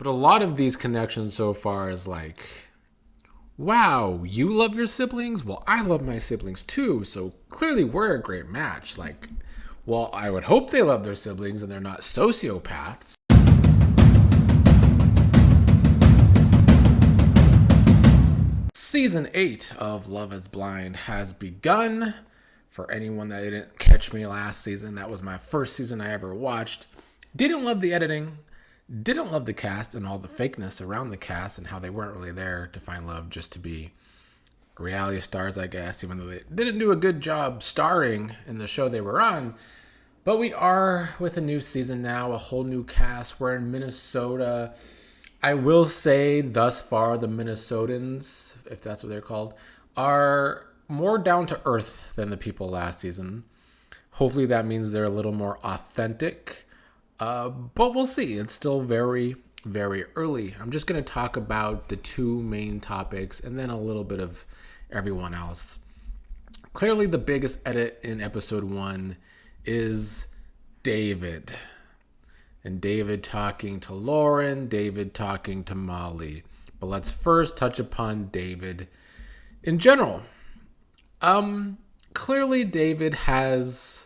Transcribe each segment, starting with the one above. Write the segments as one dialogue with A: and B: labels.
A: But a lot of these connections so far is like, wow, you love your siblings? Well, I love my siblings too. So clearly we're a great match. Like, well, I would hope they love their siblings and they're not sociopaths. Season 8 of Love is Blind has begun. For anyone that didn't catch me last season, that was my first season I ever watched. Didn't love the editing, didn't love the cast and all the fakeness around the cast and how they weren't really there to find love, just to be reality stars, I guess, even though they didn't do a good job starring in the show they were on. But we are with a new season now, a whole new cast. We're in Minnesota. I will say thus far, the Minnesotans, if that's what they're called, are more down to earth than the people last season. Hopefully that means they're a little more authentic. But we'll see. It's still very, very early. I'm just going to talk about the two main topics and then a little bit of everyone else. Clearly the biggest edit in episode 1 is David. And David talking to Lauren, David talking to Molly. But let's first touch upon David in general. Clearly David has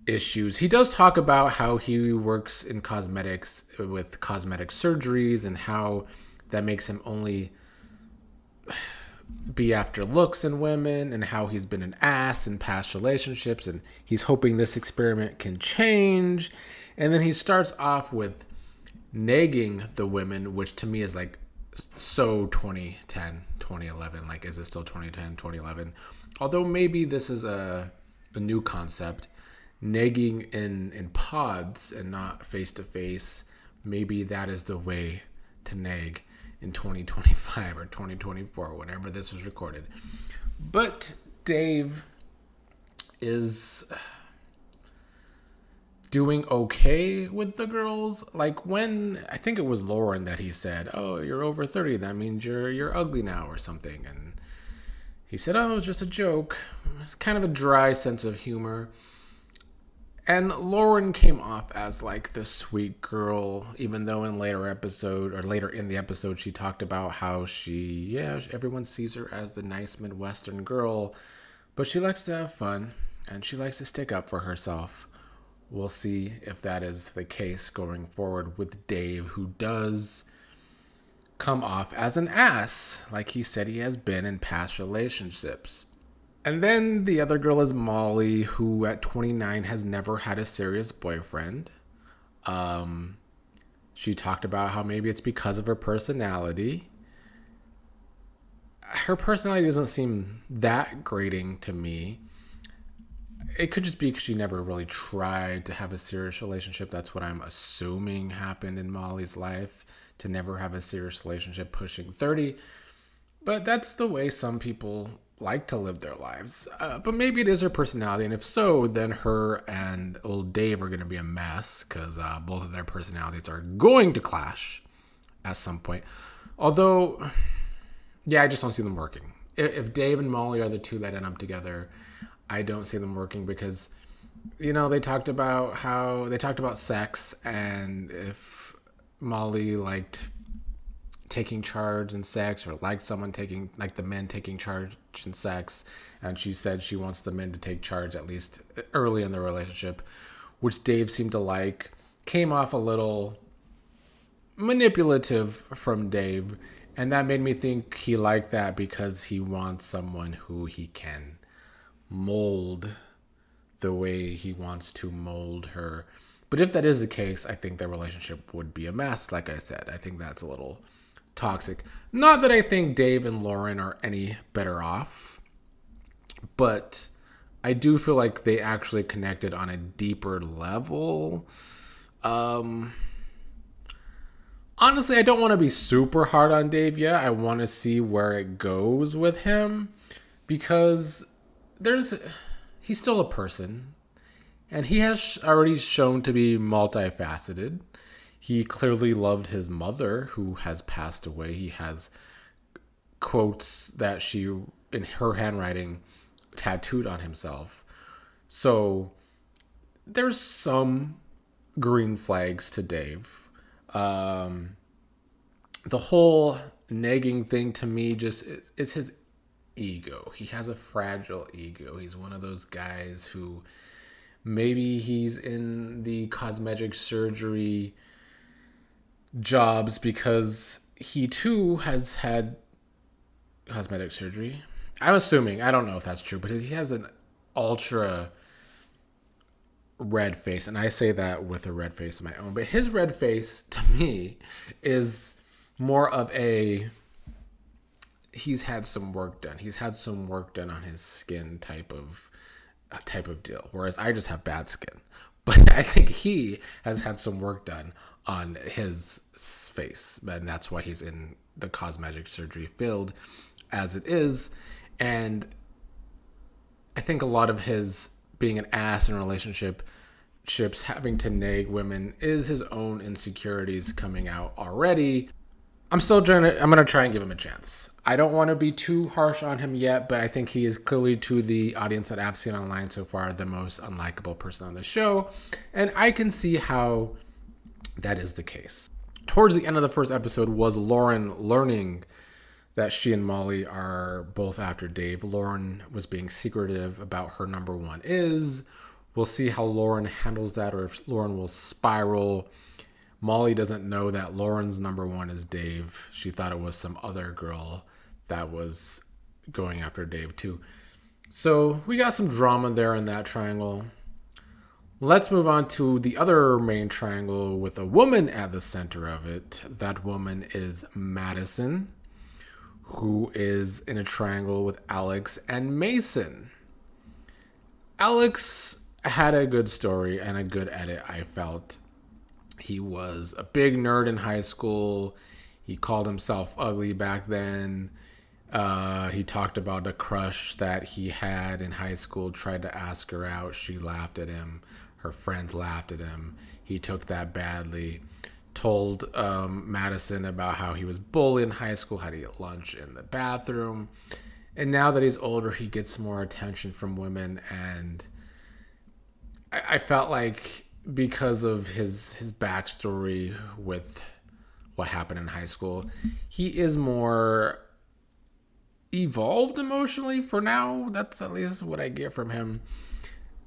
A: issues. He does talk about how he works in cosmetics with cosmetic surgeries and how that makes him only be after looks in women and how he's been an ass in past relationships and he's hoping this experiment can change. And then he starts off with negging the women, which to me is like so 2010, 2011. Like, is it still 2010, 2011? Although maybe this is a new concept. Negging in pods and not face-to-face. Maybe that is the way to neg in 2025 or 2024, whenever this was recorded. But Dave is doing okay with the girls. Like, when I think it was Lauren that he said, oh, you're over 30, that means you're ugly now or something, and he said, oh, it was just a joke. It's kind of a dry sense of humor. And Lauren came off as like the sweet girl, even though in later in the episode she talked about how everyone sees her as the nice Midwestern girl, but she likes to have fun and she likes to stick up for herself. We'll see if that is the case going forward with Dave, who does come off as an ass, like he said he has been in past relationships. And then the other girl is Molly, who at 29 has never had a serious boyfriend. She talked about how maybe it's because of her personality. Her personality doesn't seem that grating to me. It could just be because she never really tried to have a serious relationship. That's what I'm assuming happened in Molly's life, to never have a serious relationship pushing 30. But that's the way some people like to live their lives. But maybe it is her personality. And if so, then her and old Dave are going to be a mess because both of their personalities are going to clash at some point. Although, yeah, I just don't see them working. If Dave and Molly are the two that end up together, I don't see them working because, they talked about sex, and if Molly liked taking charge in sex or liked someone the men taking charge in sex, and she said she wants the men to take charge at least early in the relationship, which Dave seemed to like, came off a little manipulative from Dave, and that made me think he liked that because he wants someone who he can mold the way he wants to mold her. But if that is the case, I think their relationship would be a mess. Like I said, I think that's a little toxic. Not that I think Dave and Lauren are any better off, but I do feel like they actually connected on a deeper level. Honestly, I don't want to be super hard on Dave yet. I want to see where it goes with him because he's still a person, and he has already shown to be multifaceted. He clearly loved his mother, who has passed away. He has quotes that she, in her handwriting, tattooed on himself. So there's some green flags to Dave. The whole negging thing to me just is his ego. He has a fragile ego. He's one of those guys who maybe he's in the cosmetic surgery jobs because he too has had cosmetic surgery. I'm assuming, I don't know if that's true, but he has an ultra red face, and I say that with a red face of my own. But his red face to me is more of a he's had some work done. He's had some work done on his skin type of deal. Whereas I just have bad skin. But I think he has had some work done on his face, and that's why he's in the cosmetic surgery field as it is. And I think a lot of his being an ass in a relationship, having to nag women, is his own insecurities coming out already. I'm gonna try and give him a chance. I don't want to be too harsh on him yet, but I think he is clearly, to the audience that I've seen online so far, the most unlikable person on the show. And I can see how that is the case. Towards the end of the first episode was Lauren learning that she and Molly are both after Dave. Lauren was being secretive about her number one is. We'll see how Lauren handles that, or if Lauren will spiral. Molly doesn't know that Lauren's number one is Dave. She thought it was some other girl that was going after Dave too. So we got some drama there in that triangle. Let's move on to the other main triangle with a woman at the center of it. That woman is Madison, who is in a triangle with Alex and Mason. Alex had a good story and a good edit, I felt. He was a big nerd in high school. He called himself ugly back then. He talked about a crush that he had in high school, tried to ask her out. She laughed at him. Her friends laughed at him. He took that badly. Told Madison about how he was bullied in high school, had to eat lunch in the bathroom. And now that he's older, he gets more attention from women. And I felt like because of his backstory with what happened in high school, he is more evolved emotionally for now. That's at least what I get from him.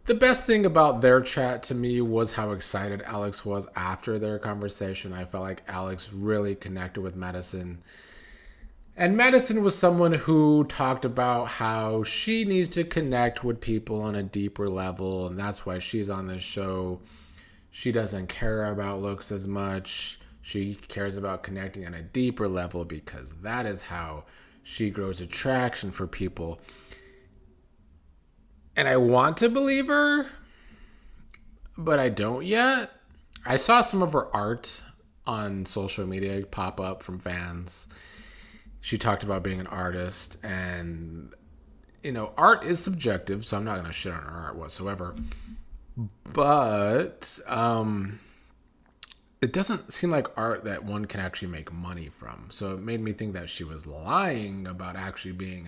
A: The best thing about their chat to me was how excited Alex was after their conversation. I felt like Alex really connected with Madison. And Madison was someone who talked about how she needs to connect with people on a deeper level, and that's why she's on this show. She doesn't care about looks as much. She cares about connecting on a deeper level because that is how she grows attraction for people. And I want to believe her, but I don't yet. I saw some of her art on social media pop up from fans. She talked about being an artist, and, art is subjective, so I'm not going to shit on her art whatsoever. But it doesn't seem like art that one can actually make money from. So it made me think that she was lying about actually being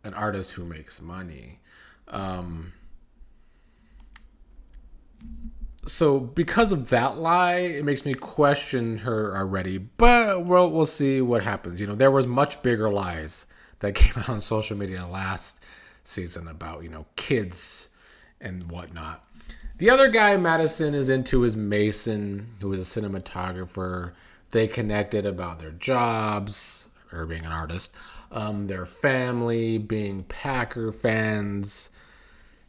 A: an artist who makes money. So because of that lie, it makes me question her already. But we'll see what happens. There was much bigger lies that came out on social media last season about, kids and whatnot. The other guy Madison is into is Mason, who is a cinematographer. They connected about their jobs, her being an artist, their family, being Packer fans.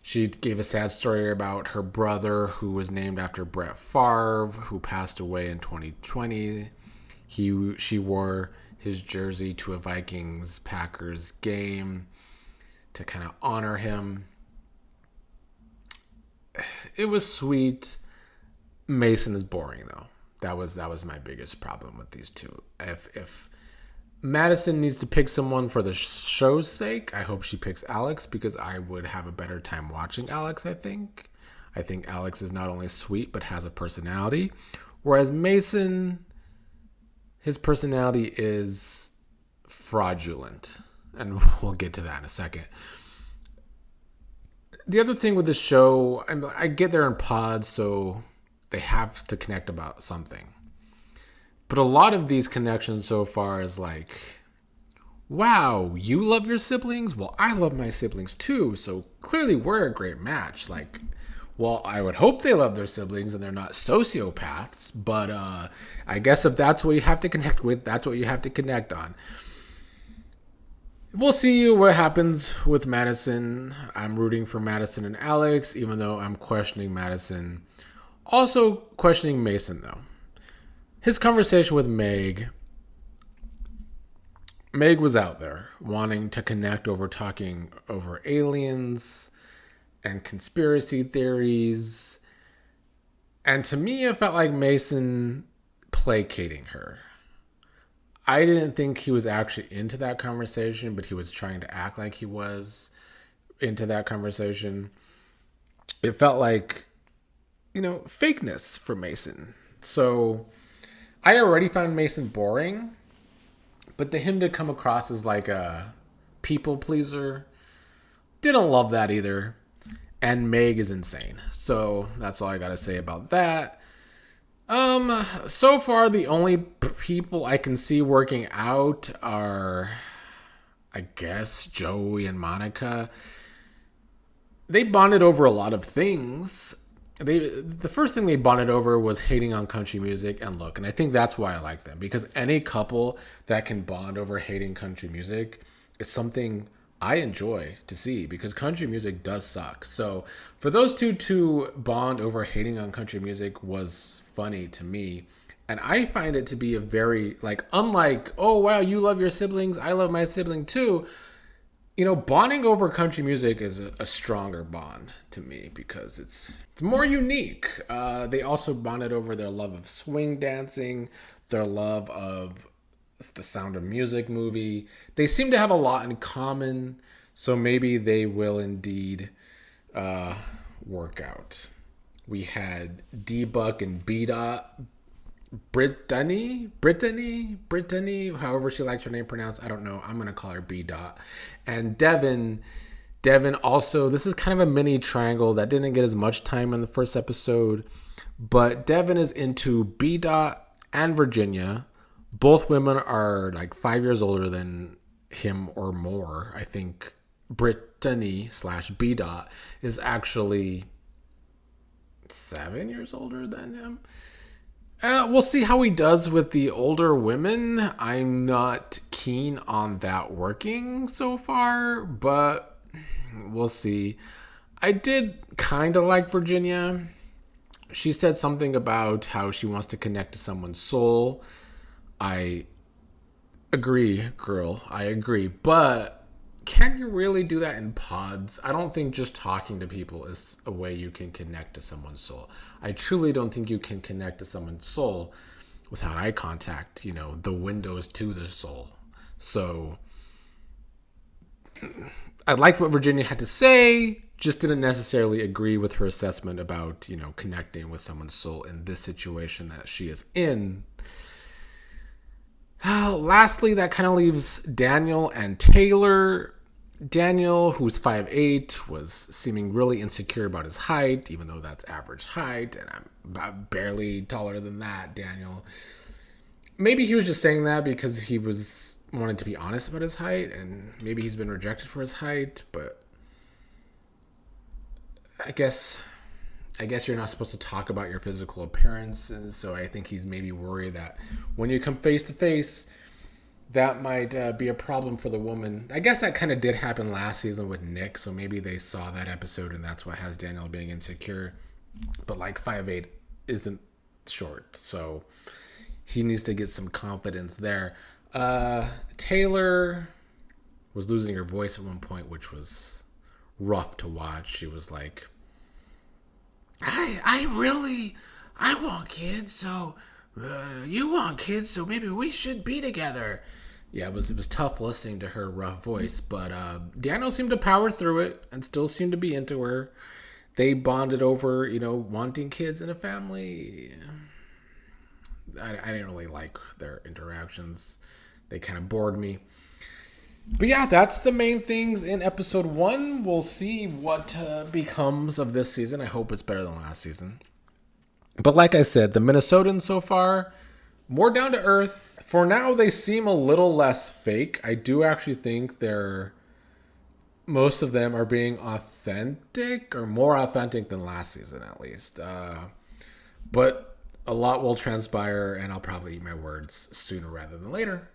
A: She gave a sad story about her brother, who was named after Brett Favre, who passed away in 2020. She wore his jersey to a Vikings-Packers game to kind of honor him. It was sweet. Mason is boring, though. That was my biggest problem with these two. If Madison needs to pick someone for the show's sake, I hope she picks Alex, because I would have a better time watching Alex, I think. I think Alex is not only sweet, but has a personality. Whereas Mason, his personality is fraudulent. And we'll get to that in a second. The other thing with the show, I get there in pods, so they have to connect about something. But a lot of these connections so far is like, wow, you love your siblings? Well, I love my siblings too. So clearly we're a great match. Like, well, I would hope they love their siblings and they're not sociopaths. But I guess if that's what you have to connect with, that's what you have to connect on. We'll see what happens with Madison. I'm rooting for Madison and Alex, even though I'm questioning Madison. Also questioning Mason, though. His conversation with Meg was out there wanting to connect over talking over aliens and conspiracy theories. And to me, it felt like Mason placating her. I didn't think he was actually into that conversation, but he was trying to act like he was into that conversation. It felt like, fakeness for Mason. So I already found Mason boring, but to him to come across as like a people pleaser, didn't love that either. And Meg is insane. So that's all I gotta say about that. So far the only people I can see working out are, I guess, Joey and Monica. They bonded over a lot of things. The first thing they bonded over was hating on country music and look, and I think that's why I like them, because any couple that can bond over hating country music is something I enjoy to see, because country music does suck. So for those two to bond over hating on country music was funny to me. And I find it to be a very, like, unlike, oh, wow, you love your siblings, I love my sibling too. Bonding over country music is a stronger bond to me because it's more unique. They also bonded over their love of swing dancing, their love of the Sound of Music movie. They seem to have a lot in common, so maybe they will indeed work out. We had D-Buck and B-Dot. Brittany, however she likes her name pronounced, I don't know. I'm going to call her B-Dot. And Devin also, this is kind of a mini triangle that didn't get as much time in the first episode, but Devin is into B-Dot and Virginia. Both women are like 5 years older than him or more. I think Brittany/B-Dot is actually 7 years older than him. We'll see how he does with the older women. I'm not keen on that working so far, but we'll see. I did kind of like Virginia. She said something about how she wants to connect to someone's soul. I agree, girl. I agree. But can you really do that in pods? I don't think just talking to people is a way you can connect to someone's soul. I truly don't think you can connect to someone's soul without eye contact, the windows to the soul. So I liked what Virginia had to say, just didn't necessarily agree with her assessment about, connecting with someone's soul in this situation that she is in. Lastly, that kind of leaves Daniel and Taylor. Daniel, who's 5'8", was seeming really insecure about his height, even though that's average height, and I'm barely taller than that, Daniel. Maybe he was just saying that because he wanted to be honest about his height, and maybe he's been rejected for his height, but I guess you're not supposed to talk about your physical appearance, and so I think he's maybe worried that when you come face to face, that might be a problem for the woman. I guess that kind of did happen last season with Nick, so maybe they saw that episode and that's what has Daniel being insecure. But like 5'8" isn't short, so he needs to get some confidence there. Taylor was losing her voice at one point, which was rough to watch. She was like, I want kids, so you want kids, so maybe we should be together. Yeah, it was tough listening to her rough voice, but Daniel seemed to power through it and still seemed to be into her. They bonded over, wanting kids and a family. I didn't really like their interactions. They kind of bored me. But yeah, that's the main things in episode 1. We'll see what becomes of this season. I hope it's better than last season. But like I said, the Minnesotans so far, more down to earth. For now, they seem a little less fake. I do actually think most of them are being authentic, or more authentic than last season at least. But a lot will transpire, and I'll probably eat my words sooner rather than later.